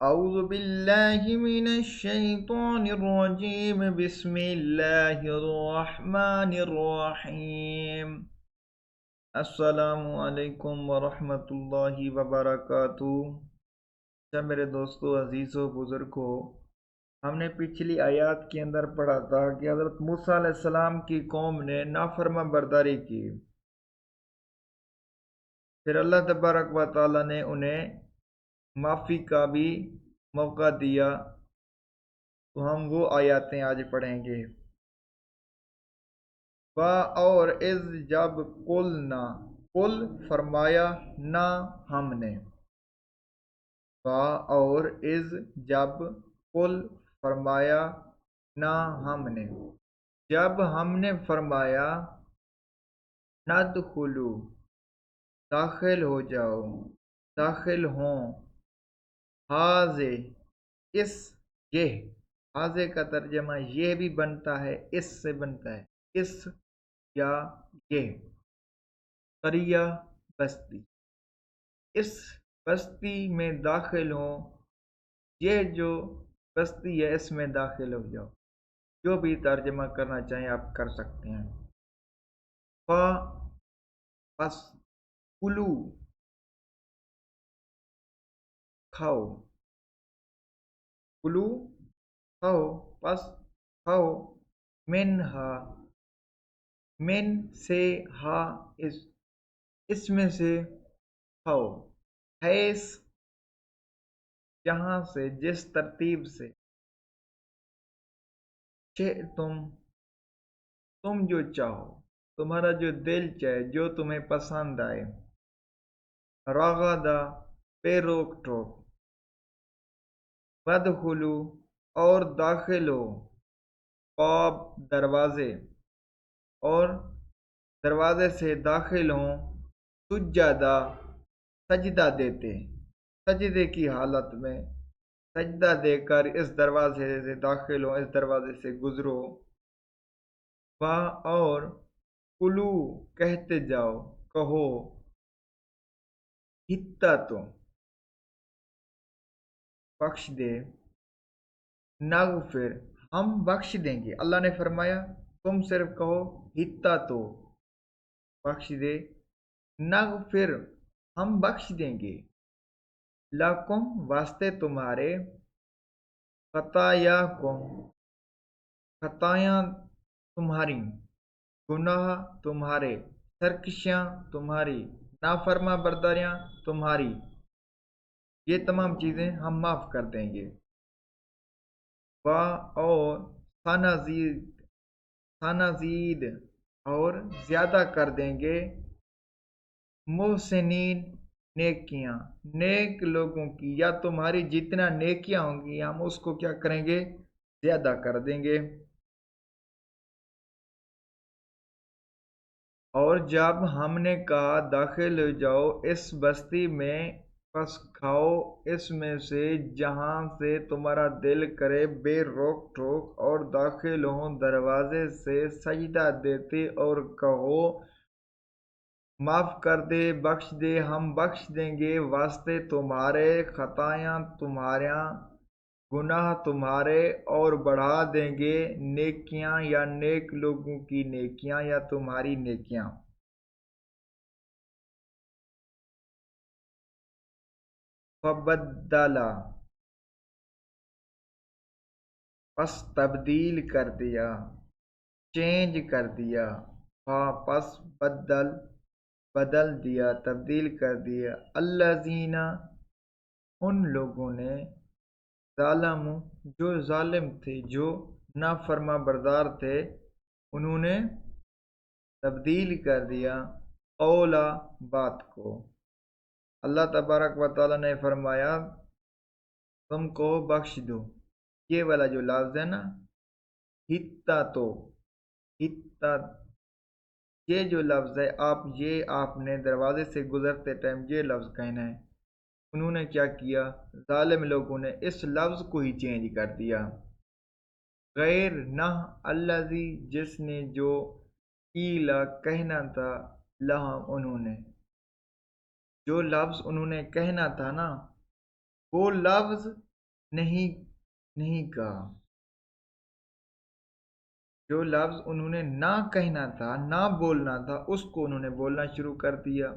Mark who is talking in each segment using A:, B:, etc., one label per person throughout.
A: اعوذ باللہ من الشیطان الرجیم بسم اللہ الرحمن الرحیم السلام علیکم ورحمۃ اللہ وبرکاتہ۔ اچھا میرے دوستو، عزیزو، بزرگو، ہم نے پچھلی آیات کے اندر پڑھا تھا کہ حضرت موسیٰ علیہ السلام کی قوم نے نافرما برداری کی، پھر اللہ تبارک و تعالی نے انہیں معافی کا بھی موقع دیا، تو ہم وہ آیاتیں آج پڑھیں گے۔ اور از جب قل نہ، قل فرمایا، نہ ہم نے، اور از جب قل فرمایا، نہ ہم نے، جب ہم نے فرمایا، ندخلو داخل ہو جاؤ، داخل ہوں، حاضے اس، یہ حاضے کا ترجمہ یہ بھی بنتا ہے، اس سے بنتا ہے، اس یا یہ، قریہ بستی، اس بستی میں داخل ہوں، یہ جو بستی ہے اس میں داخل ہو جاؤ، جو بھی ترجمہ کرنا چاہیں آپ کر سکتے ہیں۔ پس کلو کھاؤ، کلو کھاؤ، پس کھاؤ، منہا من سے، ہا اس میں سے کھاؤ، حیث جہاں سے، جس ترتیب سے، تم جو چاہو، تمہارا جو دل چاہے، جو تمہیں پسند آئے، راغدہ بے روک ٹوک، ودخلو اور داخل ہو، باب دروازے، اور دروازے سے داخل ہوں، سجدہ سجدہ دیتے، سجدے کی حالت میں سجدہ دے کر اس دروازے سے داخل ہو، اس دروازے سے گزرو، اور کلو کہتے جاؤ، کہو، ہتا تو بخش دے، نغفر ہم بخش دیں گے، اللہ نے فرمایا تم صرف کہو ہتا تو بخش دے، نغفر ہم بخش دیں گے، لکم واسطے تمہارے، خطایاکم خطایاں تمہاری، گناہ تمہارے، سرکشیاں تمہاری، نافرما برداریاں تمہاری، یہ تمام چیزیں ہم معاف کر دیں گے۔ اور سنزید اور زیادہ کر دیں گے، محسنین نیکیاں، نیک لوگوں کی، یا تمہاری جتنا نیکیاں ہوں گی ہم اس کو کیا کریں گے، زیادہ کر دیں گے۔ اور جب ہم نے کہا داخل ہو جاؤ اس بستی میں، پس کھاؤ اس میں سے جہاں سے تمہارا دل کرے، بے روک ٹوک، اور داخل ہوں دروازے سے سجدہ دیتے، اور کہو معاف کر دے، بخش دے، ہم بخش دیں گے واسطے تمہارے، خطایاں تمہاریاں، گناہ تمہارے، اور بڑھا دیں گے نیکیاں، یا نیک لوگوں کی نیکیاں، یا تمہاری نیکیاں۔ فبدلا پس تبدیل کر دیا، چینج کر دیا، پس بدل دیا، تبدیل کر دیا، الذین ان لوگوں نے، ظالم جو ظالم تھے، جو نافرما بردار تھے، انہوں نے تبدیل کر دیا اولا بات کو۔ اللہ تبارک و تعالی نے فرمایا تم کو بخش دو، یہ والا جو لفظ ہے نا، ہتا تو، ہتا، یہ جو لفظ ہے، آپ نے دروازے سے گزرتے ٹائم یہ لفظ کہنا ہے۔ انہوں نے کیا کیا، ظالم لوگوں نے اس لفظ کو ہی چینج کر دیا، غیر نہ الذی جس نے، جو قیلا کہنا تھا، لہم انہوں نے، جو لفظ انہوں نے کہنا تھا نا، وہ لفظ نہیں نہیں کہا، جو لفظ انہوں نے نہ کہنا تھا، نہ بولنا تھا، اس کو انہوں نے بولنا شروع کر دیا۔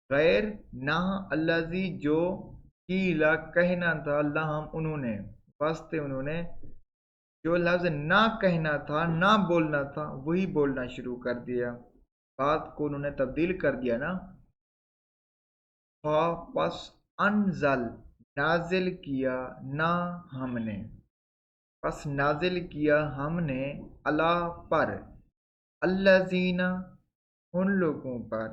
A: غیر نہ الذی جو قیلا کہنا تھا لہم انہوں نے، واسطے انہوں نے جو لفظ نہ کہنا تھا، نہ بولنا تھا، وہی بولنا شروع کر دیا، بات کو انہوں نے تبدیل کر دیا نا۔ پس انزل نازل کیا نہ ہم نے، پس نازل کیا ہم نے اللہ پر، الذین ان لوگوں پر،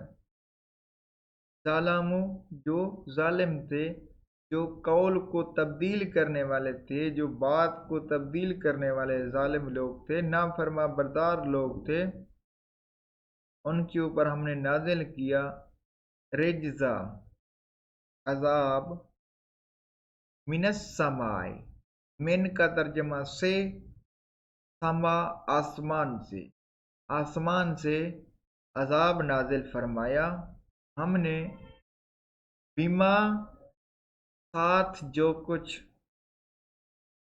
A: ظالموا جو ظالم تھے، جو قول کو تبدیل کرنے والے تھے، جو بات کو تبدیل کرنے والے ظالم لوگ تھے، نافرما بردار لوگ تھے، ان کے اوپر ہم نے نازل کیا رجزا عذاب، من السماء، من کا ترجمہ سے، سما آسمان سے، آسمان سے عذاب نازل فرمایا ہم نے، بما ساتھ جو کچھ،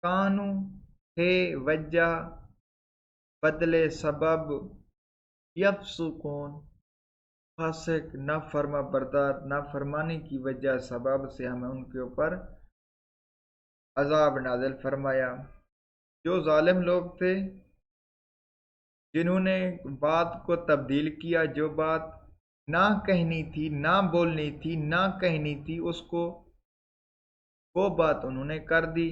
A: کانو ہے وجہ بدلے سبب، یفسقون فاسق نہ فرما بردار نہ فرمانے کی وجہ سبب سے ہمیں ان کے اوپر عذاب نازل فرمایا۔ جو ظالم لوگ تھے، جنہوں نے بات کو تبدیل کیا، جو بات نہ کہنی تھی، نہ بولنی تھی، نہ کہنی تھی، اس کو وہ بات انہوں نے کر دی،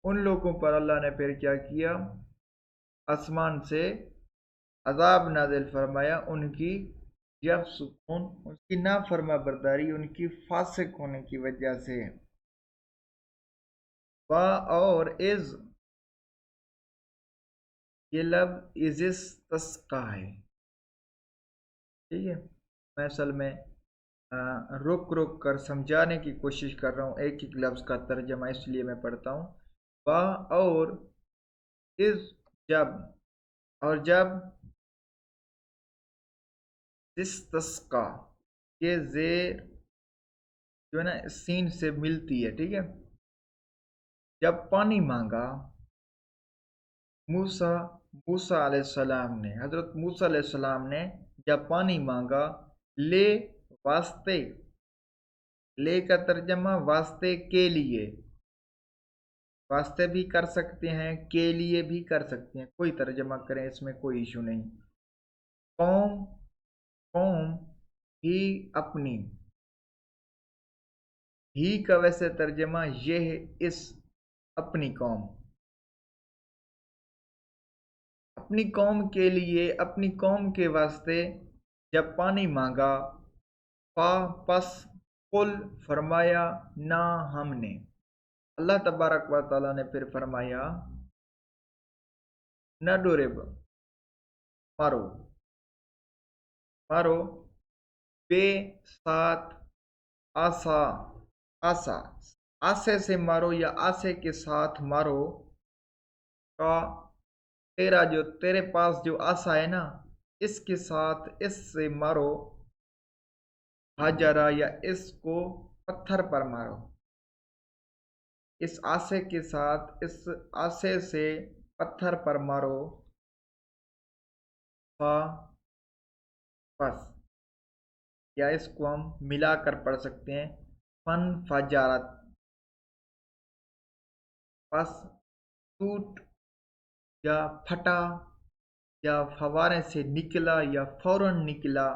A: ان لوگوں پر اللہ نے پھر کیا کیا، آسمان سے عذاب نازل فرمایا ان کی یفسقون، ان کی نافرما برداری، ان کی فاسق ہونے کی وجہ سے۔ وا اور از، یہ لفظ از استسقا ہے، ٹھیک ہے، میں اصل میں رک رک کر سمجھانے کی کوشش کر رہا ہوں، ایک ایک لفظ کا ترجمہ اس لیے میں پڑھتا ہوں۔ وا اور از، جب، اور جب، استسقا، یہ زیر جو ہے نا سین سے ملتی ہے، ٹھیک ہے، جب پانی مانگا موسیٰ علیہ السلام نے، حضرت موسیٰ علیہ السلام نے جب پانی مانگا، لے واسطے، لے کا ترجمہ واسطے کے لیے، واسطے بھی کر سکتے ہیں، کے لیے بھی کر سکتے ہیں، کوئی ترجمہ کریں اس میں کوئی ایشو نہیں۔ قوم، قوم ہی اپنی، ہی کا ویسے ترجمہ یہ ہے، اس، اپنی قوم، اپنی قوم کے لیے، اپنی قوم کے واسطے جب پانی مانگا، پس قل فرمایا، نہ ہم نے، اللہ تبارک و تعالیٰ نے پھر فرمایا، نہ ڈورب، مارو، مارو، بے ساتھ، آسا، آسا، آسے سے مارو یا آسے کے ساتھ مارو، کا تیرا جو تیرے پاس جو آسا ہے نا، اس کے ساتھ، اس سے مارو، حجرا یا اس کو پتھر پر مارو، اس آسے کے ساتھ، اس آسے سے پتھر پر مارو، پس، یا اس کو ہم ملا کر پڑھ سکتے ہیں، فن فجارت، پس ٹوٹ یا پھٹا یا فوارے سے نکلا یا فوراً نکلا،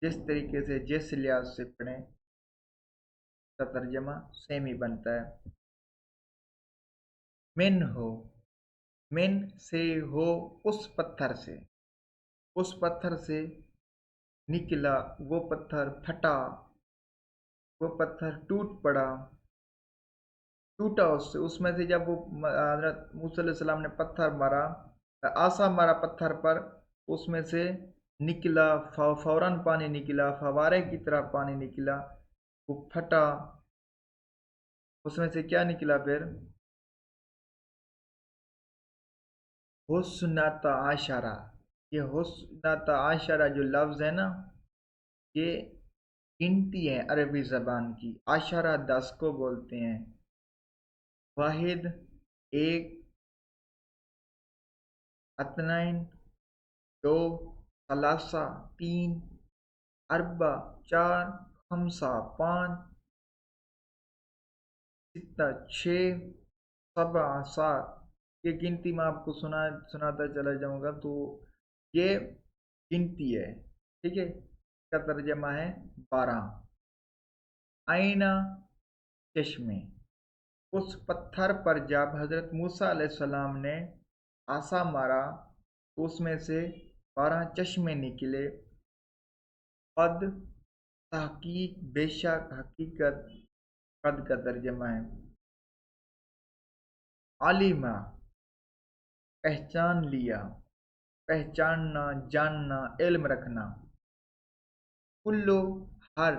A: جس طریقے سے جس لحاظ سے پڑھیں کا ترجمہ سیم ہی بنتا ہے۔ من ہو، من سے ہو، اس پتھر سے، اس پتھر سے نکلا، وہ پتھر پھٹا، وہ پتھر ٹوٹ پڑا، ٹوٹا اس میں سے جب وہ حضرت موسیٰ علیہ السلام نے پتھر مارا، آسا مارا پتھر پر، اس میں سے نکلا، فوراً پانی نکلا، فوارے کی طرح پانی نکلا، وہ پھٹا، اس میں سے کیا نکلا پھر، حسنۃ عشرہ، یہ حسنۃ عشرہ جو لفظ ہے نا، یہ گنتی ہے عربی زبان کی. عشرہ 10 کو بولتے ہیں. واحد ایک، اثنین دو، ثلاثہ تین، اربع چار، خمسہ پانچ، ستہ چھ، سبع سات. یہ گنتی میں آپ کو سناتا چلا جاؤں گا. تو یہ گنتی ہے. ٹھیک ہے، اس کا ترجمہ ہے 12. آئینہ چشمے. اس پتھر پر جب حضرت موسیٰ علیہ السلام نے آسا مارا تو اس میں سے 12 چشمے نکلے. قد تحقیق، بے شک، حقیقت. قد کا ترجمہ ہے عالمہ، پہچان لیا، پہچاننا، جاننا، علم رکھنا. کلو، ہر،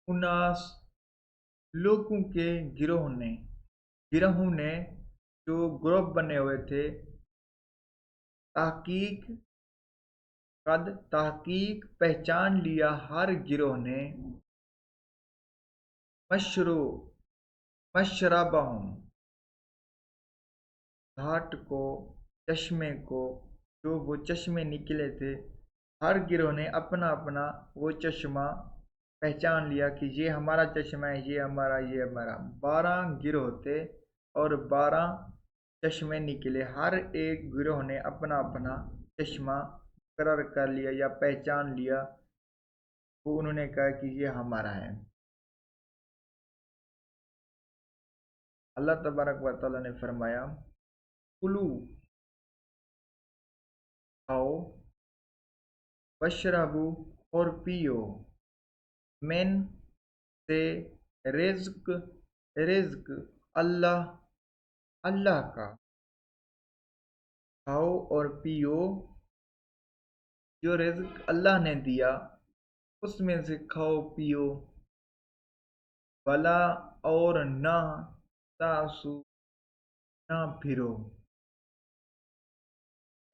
A: اناس، لوگوں کے گروہوں نے جو گروپ بنے ہوئے تھے. تحقیق، قد تحقیق پہچان لیا ہر گروہ نے. مشربہم گھاٹ کو، چشمے کو، جو وہ چشمے نکلے تھے. ہر گروہ نے اپنا اپنا وہ چشمہ پہچان لیا کہ یہ ہمارا چشمہ ہے، یہ ہمارا، یہ ہمارا. 12 گروہ تھے اور 12 چشمے نکلے. ہر ایک گروہ نے اپنا اپنا چشمہ مقرر کر لیا یا پہچان لیا. وہ انہوں نے کہا کہ یہ ہمارا ہے. اللہ تبارک و تعالیٰ نے فرمایا کلو، کھاؤ، وشربو اور پیو، من سے، رزق اللہ کا. کھاؤ اور پیو جو رزق اللہ نے دیا اس میں سے کھاؤ پیو. ولا اور نہ، تاسو نہ پھرو،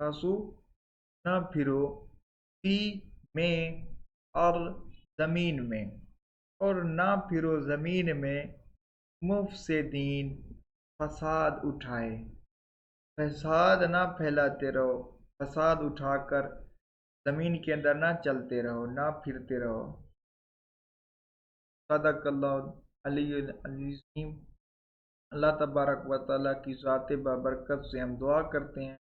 A: تاسو نہ پھرو، فی میں اور زمین میں، اور نہ پھرو زمین میں. مفسدین فساد اٹھائے، فساد نہ پھیلاتے رہو، فساد اٹھا کر زمین کے اندر نہ چلتے رہو، نہ پھرتے رہو. صدق اللہ علی العظیم. اللہ تبارک و تعالیٰ کی ذات بابرکت سے ہم دعا کرتے ہیں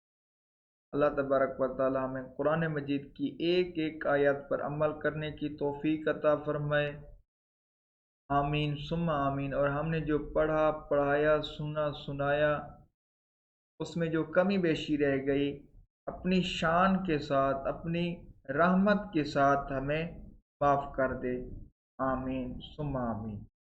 A: اللہ تبارک و تعالیٰ ہمیں قرآن مجید کی ایک ایک آیات پر عمل کرنے کی توفیق عطا فرمائے. آمین ثم آمین. اور ہم نے جو پڑھا، پڑھایا، سنایا، اس میں جو کمی بیشی رہ گئی اپنی شان کے ساتھ، اپنی رحمت کے ساتھ ہمیں معاف کر دے. آمین ثم آمین.